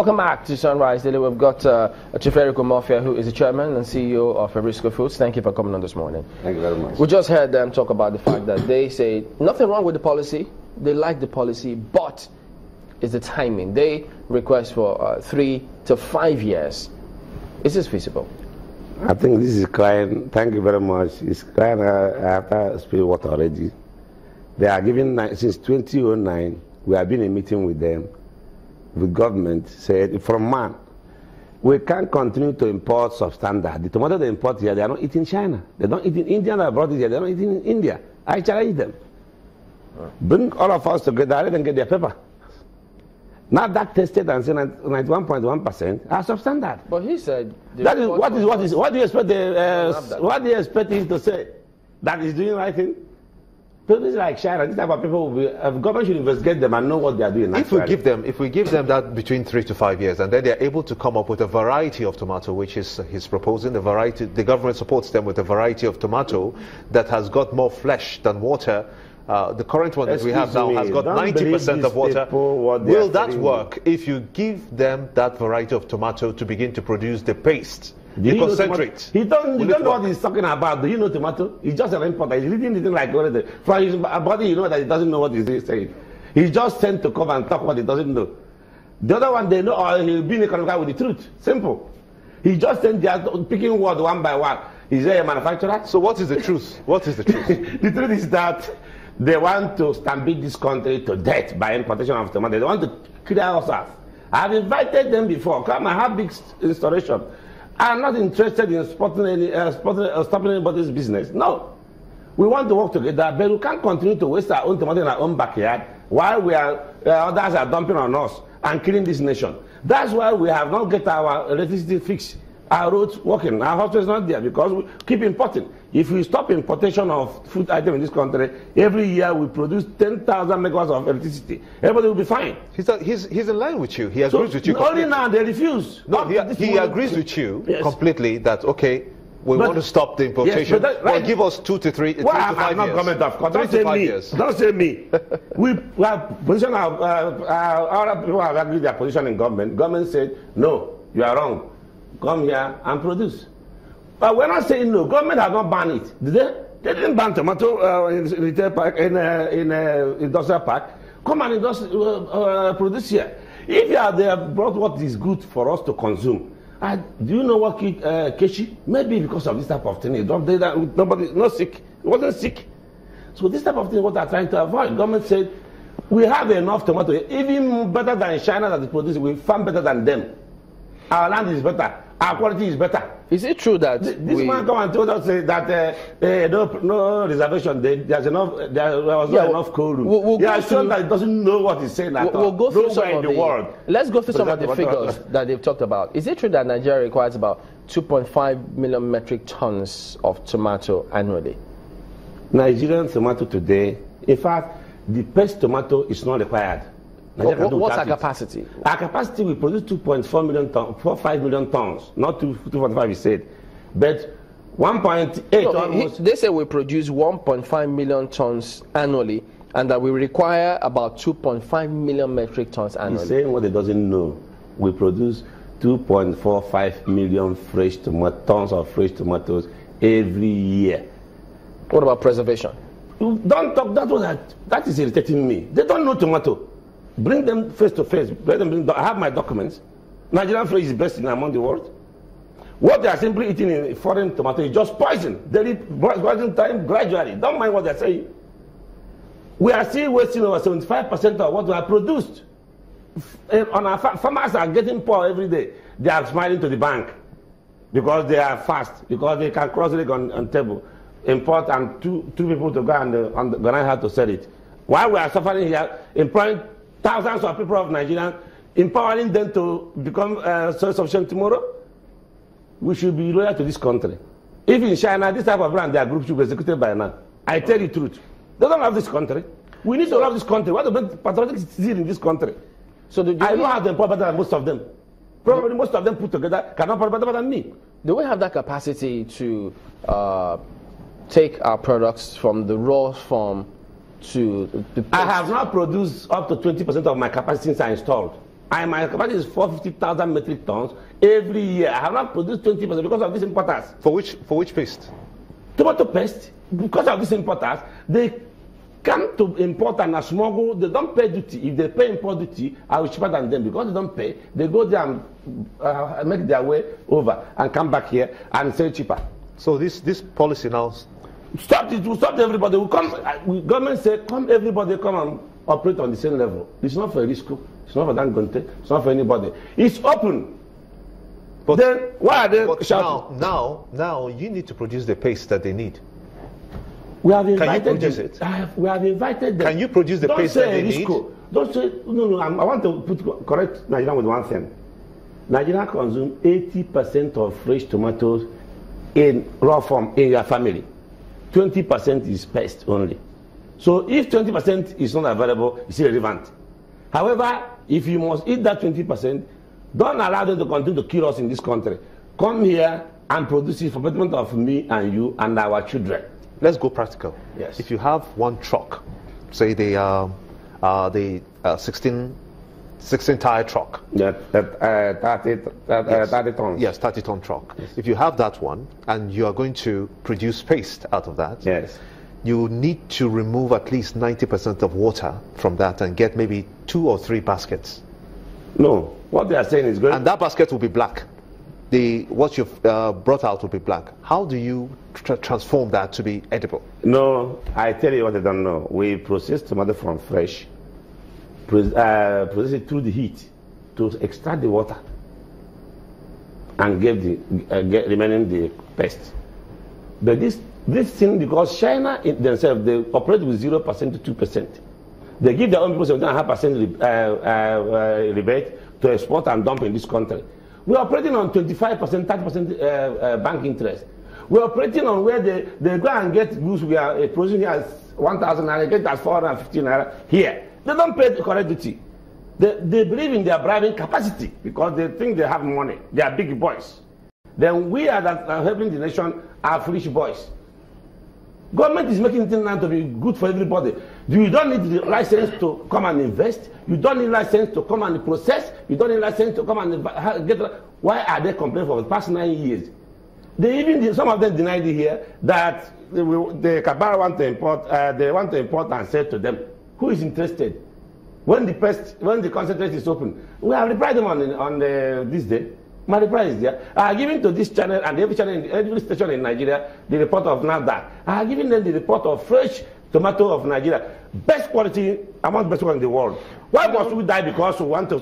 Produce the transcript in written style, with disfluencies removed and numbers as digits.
Welcome back to Sunrise Daily. We've got Chief Erisco, who is the chairman and CEO of Erisco Foods. Thank you for coming on this morning. Thank you very much. We just heard them talk about the fact that they say nothing wrong with the policy. They like the policy, but it's the timing. They request for 3 to 5 years. Is this feasible? I think this is crying. Thank you very much. It's crying after spilled water already. They are giving, since 2009, we have been in a meeting with them. The government said, from man, we can't continue to import substandard. The tomato they import here, they are not eating China. They don't eat in India. That brought it here. They don't eat in India. I challenge them. Bring all of us together, let them get their paper. Now that tested and said 91.1% are substandard. But he said that is what do you expect what do you expect him to say? That he's doing the right thing? People like China, this type of people, government should investigate them and know what they are doing. If we give them that between 3 to 5 years, and then they are able to come up with a variety of tomato, which is he's proposing the variety. The government supports them with a variety of tomato that has got more flesh than water. The current one that we have now has got 90% of water. Will that work if you give them that variety of tomato to begin to produce the paste? You concentrate. You don't know what he's talking about. Do you know tomato? He's just an importer. He's reading anything like from his body, you know that he doesn't know what he's saying. He's just sent to come and talk what he doesn't know. The other one, they know, or he'll be in a contact with the truth. Simple. He just sent there picking word one by one. Is there a manufacturer? So what is the truth? What is the truth? The truth is that they want to stampede this country to death by importation of tomato. They want to clear us off. I've invited them before. Come and have big installation. I'm not interested in stopping anybody's business. No. We want to work together, but we can't continue to waste our own tomato in our own backyard while others are dumping on us and killing this nation. That's why we have not get our electricity fixed, our roads working, our hospitals not there, because we keep importing. If we stop importation of food items in this country, every year we produce 10,000 megawatts of electricity. Everybody will be fine. He's in line with you. He agrees with you completely. Only now they refuse. No, he agrees with you completely that, okay, we want to stop the importation. Yes, but give us 2 to 3 to 5 years. I'm not comment of course. Don't say me. Don't say me. we have position our people have agreed their position in government. Government said, no, you are wrong. Come here and produce. But we're not saying no. Government has not banned it. Did they? They didn't ban tomato in retail park, in industrial park. Come and produce here. They have brought what is good for us to consume. Do you know what Keshi? Maybe because of this type of thing. Nobody, not sick. He wasn't sick. So this type of thing is what they're trying to avoid. Government said, we have enough tomato, even better than China that is producing. We farm better than them. Our land is better. Our quality is better. Is it true that this man come and told us that no reservation? There was not enough cold room. They are sure that he doesn't know what he's saying at all. We'll go through some of the world. Let's go through some of the figures that they've talked about. Is it true that Nigeria requires about 2.5 million metric tons of tomato annually? Nigerian tomato today, in fact, the best tomato is not required. What's our capacity? Our capacity, we produce 2.4 million tons, 4.5 million tons, not 2.5, he said. But 1.8 they say we produce 1.5 million tons annually, and that we require about 2.5 million metric tons annually. He's saying what he doesn't know. We produce 2.45 million tons of fresh tomatoes every year. What about preservation? Don't talk that is irritating me. They don't know tomato. Bring them face to face. I have my documents. Nigerian fresh is best among the world. What they are simply eating in foreign tomato is just poison. They eat poison time gradually. Don't mind what they're saying. We are still wasting over 75% of what we have produced. Our farmers are getting poor every day. They are smiling to the bank because they are fast, because they can cross leg on table, import and two people to go and learn how to sell it. While we are suffering here, employing thousands of people of Nigeria, empowering them to become self-sufficient tomorrow, we should be loyal to this country. If in China, this type of brand, their group should be executed by now. I tell you the truth. They don't love this country. We need to love this country. What about patriotic citizens in this country? So I don't have them better than most of them. Probably most of them put together cannot perform better than me. Do we have that capacity to take our products from the raw form to the I have not produced up to 20% of my capacity since I installed. And my capacity is 450,000 metric tons every year. I have not produced 20% because of these importers. For which paste? Tomato paste, because of these importers, they come to import and smuggle. They don't pay duty. If they pay import duty, I will cheaper than them. Because they don't pay, they go there and make their way over and come back here and sell cheaper. So this policy now... Stop it. We'll stop everybody. We'll come, government said, come everybody come and operate on the same level. It's not for Erisco. It's not for Dangote. It's not for anybody. It's open. But then why are they shouting? Now you need to produce the paste that they need. We have invited Can you produce them. it? We have invited them. Can you produce the paste that they need? Don't say no. I want to correct Nigeria with one thing. Nigeria consumes 80% of fresh tomatoes in raw form in your family. 20% is paste only. So if 20% is not available, it's irrelevant. However, if you must eat that 20%, don't allow them to continue to kill us in this country. Come here and produce it for betterment of me and you and our children. Let's go practical. Yes. If you have one truck, say the 16 tire truck. Yeah, 30 tons. Yes, 30-ton truck. Yes. If you have that one and you are going to produce paste out of that, yes, you need to remove at least 90% of water from that and get maybe 2 or 3 baskets. No, what they are saying is good. And that basket will be black. What you've brought out will be black. How do you transform that to be edible? No, I tell you what I don't know. We process tomato from fresh, process it through the heat to extract the water and get remaining the paste. But this thing, because China themselves, they operate with 0% to 2%. They give their own people 7.5% rebate to export and dump in this country. We're operating on 25%, 30% bank interest. We're operating on where they go and get goods we are producing here as 1,000 naira, get as 450 naira here. They don't pay the correct duty. They believe in their bribing capacity because they think they have money. They are big boys. Then we are that are helping the nation are foolish boys. Government is making things now to be good for everybody. You don't need the license to come and invest. You don't need license to come and process. You don't need license to come and get. Why are they complaining for the past 9 years? Some of them denied here that the Kabara want to import. They want to import and sell to them. Who is interested? When the concentrate is open, we have replied them on this day. My reply is there. I have given to this channel and every station in Nigeria the report of NAFDAC. I have given them the report of fresh tomato of Nigeria. Best quality, among best one in the world. Why must we die because we want to